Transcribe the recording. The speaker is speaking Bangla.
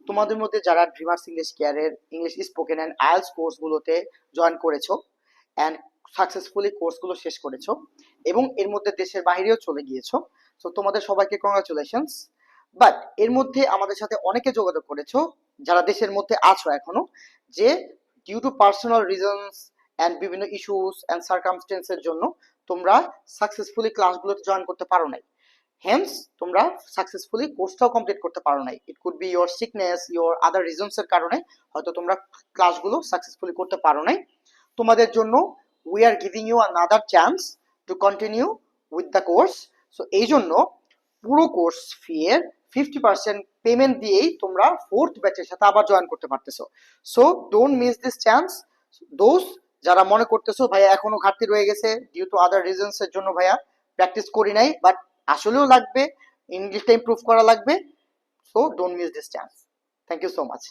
তোমাদের মধ্যে যারা ড্রিমার্স ইংলিশ কেয়ারের ইংলিশ স্পোকেন অ্যান্ড আইএলটিএস কোর্সগুলোতে জয়েন করেছো অ্যান্ড সাকসেসফুলি কোর্সগুলো শেষ করেছো এবং এর মধ্যে দেশের বাইরেও চলে গিয়েছো, তো তোমাদের সবাইকে কংগ্রাচুলেশনস। বাট এর মধ্যে আমাদের সাথে অনেকে যোগাযোগ করেছো যারা দেশের মধ্যে আছো এখনো, যে due to personal reasons and বিভিন্ন ইস্যুস অ্যান্ড সার্কামস্টেন্সের জন্য তোমরা সাকসেসফুলি ক্লাসগুলোতে জয়েন করতে পারো নাই। হেন্স তোমরা সাকসেসফুলি কোর্সটাও কমপ্লিট করতে পারো নাই। It could be your sickness, your other reasons এর কারণে হয়তো তোমরা ক্লাসগুলো সাকসেসফুলি করতে পারো নাই। তোমাদের জন্য we are giving you another chance to continue with the course. So এই জন্য পুরো কোর্স ফি এর 50% পেমেন্ট দিয়েই তোমরা ফোর্থ ব্যাচের সাথে আবার জয়েন করতে পারতেছো। So don't miss this chance. Those যারা মনে করতেছো ভাইয়া এখনো ঘাটতি রয়ে গেছে ডিউ টু আদার রিজনস এর জন্য, ভাইয়া প্র্যাকটিস করি নাই, বাট আসলেও লাগবে, ইংলিশটা ইমপ্রুভ করা লাগবে, so don't miss this chance. Thank you so much.